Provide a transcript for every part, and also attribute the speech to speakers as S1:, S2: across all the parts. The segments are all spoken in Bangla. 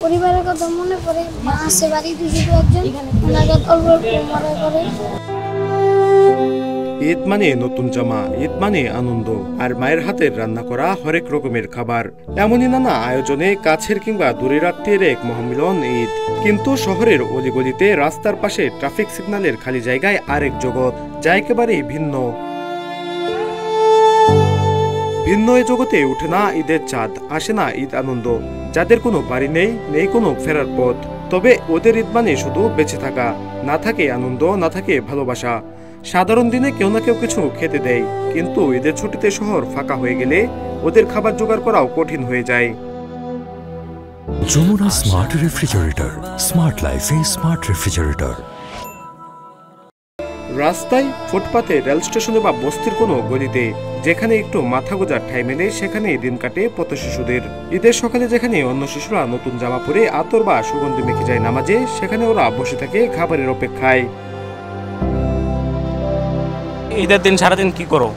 S1: পরিবারের কথা মনে পড়ে। মা আছে বাড়িতে শুধু একজন, ওনাকে অল্প অল্প মনে করে।
S2: ঈদ মানে নতুন জামা, ঈদ মানে আনন্দ, আর মায়ের হাতের রান্না করা হরেক রকমের খাবার। এমনই নানা আয়োজনে কাছের কিংবা দূরের আত্মীয়ের এক মহামিলন ঈদ। কিন্তু শহরের অলিগলিতে, রাস্তার পাশে, ট্রাফিক সিগন্যালের খালি জায়গায় আরেক জগৎ, যা একেবারেই ভিন্ন। ভিন্ন এ জগতে উঠে না ঈদের চাঁদ, আসে না ঈদ আনন্দ। যাদের কোনো বাড়ি নেই, নেই কোনো ফেরার পথ, তবে ওদের ঈদ মানে শুধু বেঁচে থাকা। না থাকে আনন্দ, না থাকে ভালোবাসা। সাধারণ দিনে কেউ না কেউ কিছু খেতে দেয়, কিন্তু ঈদের ছুটিতে শহর ফাঁকা হয়ে গেলে ওদের খাবার জোগাড় করাও কঠিন হয়ে যায়।
S3: যমুনা স্মার্ট রেফ্রিজারেটর, স্মার্ট লাইফে স্মার্ট রেফ্রিজারেটর।
S2: রাস্তায়, ফুটপাতে, রেল স্টেশনে বা বস্তির কোনো গলিতে, যেখানে একটু মাথা গোজার ঠাঁই মেলে, সেখানেই দিন কাটে পথ শিশুদের। ঈদের সকালে যেখানে অন্য শিশুরা নতুন জামা পরে আতর বা সুগন্ধি মেখে যায় নামাজে, সেখানে ওরা বসে থাকে খাবারের অপেক্ষায়।
S4: ঈদের দিন সারাদিন কি করো?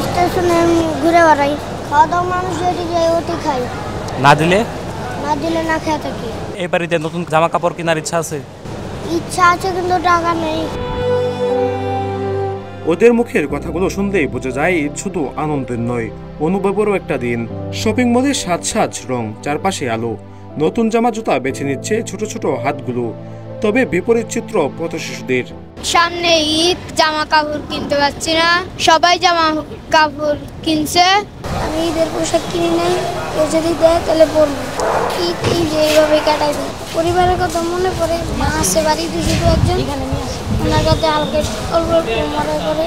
S1: স্টেশনে ঘুরে বেড়াই, খাওয়া দাওয়া মানুষ যদি যায় ওটি খাই,
S4: না দিলে
S1: না খেয়ে থাকি।
S4: এবার ঈদের নতুন জামা কাপড় কেনার ইচ্ছা আছে?
S1: ইচ্ছা আছে কিন্তু টাকা নেই।
S2: ওদের মুখের কথাগুলো শুনলেই বোঝা যায় ঈদ শুধু আনন্দের নয়, অনুভবেরও একটা দিন। শপিং মলে সাজ সাজ রং, চারপাশে আলো, নতুন জামা জুতা বেছে নিচ্ছে ছোট ছোট হাতগুলো। তবে বিপরীত চিত্র পথ শিশুদের।
S1: সামনে ঈদ, জামা কাপড় কিনতে পারছি না, সবাই জামা কাপড় কিনছে। আমি ঈদের পোশাক কিনি নাই, কেউ যদি দেয় তাহলে পরবো। ঈদ এইভাবে কাটাই দিই। পরিবারের কথা মনে পড়ে। মা আছে বাড়িতে শুধু একজন, ওনার কাছে হালকা অল্প অল্প মনে করে।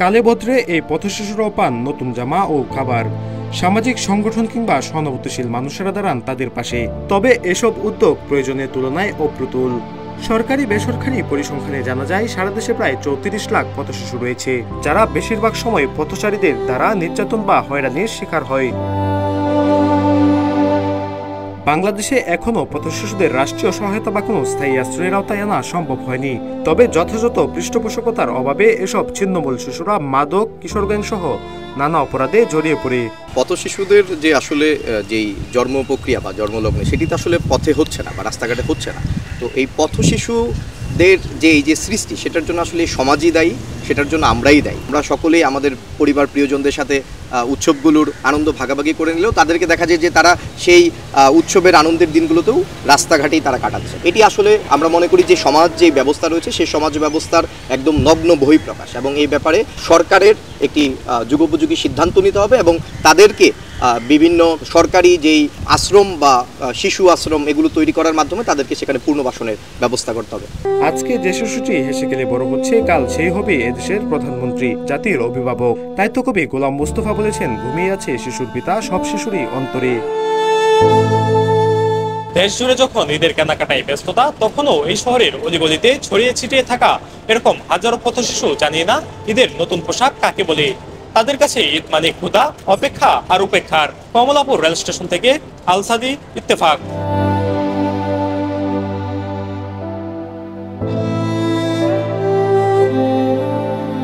S2: কালে ভদ্রে এই পথ শিশুরাও পান নতুন জামা ও খাবার। সামাজিক সংগঠন কিংবা সহানুভূতিশীল মানুষেরা দাঁড়ান তাদের পাশে। তবে এসব উদ্যোগ প্রয়োজনের তুলনায় অপ্রতুল। সরকারি বেসরকারি পরিসংখ্যানে জানা যায়, সারা দেশে প্রায় 34 লাখ পথ শিশু রয়েছে, যারা বেশিরভাগ সময় পথচারীদের দ্বারা নির্যাতন বা হয়রানির শিকার হয়। বাংলাদেশে এখনো পথ শিশুদের রাষ্ট্রীয় সহায়তা বা কোনো স্থায়ী আশ্রয়ের আওতায় আনা সম্ভব হয়নি। তবে যথাযথ পৃষ্ঠপোষকতার অভাবে এসব ছিন্নমূল শিশুরা মাদক, কিশোর গ্যাং সহ নানা অপরাধে জড়িয়ে পড়ে।
S5: পথ শিশুদের যে আসলে যেই জন্ম প্রক্রিয়া বা জন্মলগ্নে, সেটি তো আসলে পথে হচ্ছে না বা রাস্তাঘাটে হচ্ছে না। তো এই পথ শিশুদের যে এই যে সৃষ্টি, সেটার জন্য আসলে সমাজই দায়ী, সেটার জন্য আমরাই দায়ী। আমরা সকলেই আমাদের পরিবার প্রিয়জনদের সাথে উৎসবগুলোর আনন্দ ভাগাভাগি করে নিলেও তাদেরকে দেখা যায় যে তারা সেই উৎসবের আনন্দের দিনগুলোতেও রাস্তাঘাটেই তারা কাটাচ্ছে। এটি আসলে আমরা মনে করি যে সমাজ যে ব্যবস্থা রয়েছে, সেই সমাজ ব্যবস্থার একদম নগ্ন বহিঃপ্রকাশ, এবং এই ব্যাপারে সরকারের একটি যুগোপযোগী সিদ্ধান্ত নিতে হবে এবং তাদেরকে বিভিন্ন সরকারি যেই আশ্রম বা শিশু আশ্রম এগুলো তৈরি করার মাধ্যমে তাদেরকে সেখানে পুনর্বাসনের ব্যবস্থা করতে হবে।
S2: আজকে যে শিশুটি হেসে গেলে বড় হচ্ছে, কাল সেই হবে এদেশের প্রধানমন্ত্রী, জাতির অভিভাবক। তাই তো কবি গোলাম মুস্তফা বলেছেন, ঘুমিয়ে আছে শিশুর পিতা, সব শিশুরই অন্তরে।
S4: দেশ জুড়ে যখন ঈদের কেনাকাটায় ব্যস্ততা, তখনও এই শহরের অলিগলিতে ছড়িয়ে ছিটিয়ে থাকা এরকম হাজারো পথ শিশু জানিয়ে না ঈদের নতুন পোশাক কাকে বলে। তাদের কাছে ঈদ মানে ক্ষুধা, অপেক্ষা আর উপেক্ষার। কমলাপুর রেল স্টেশন থেকে আলসাদি, ইত্তেফাক।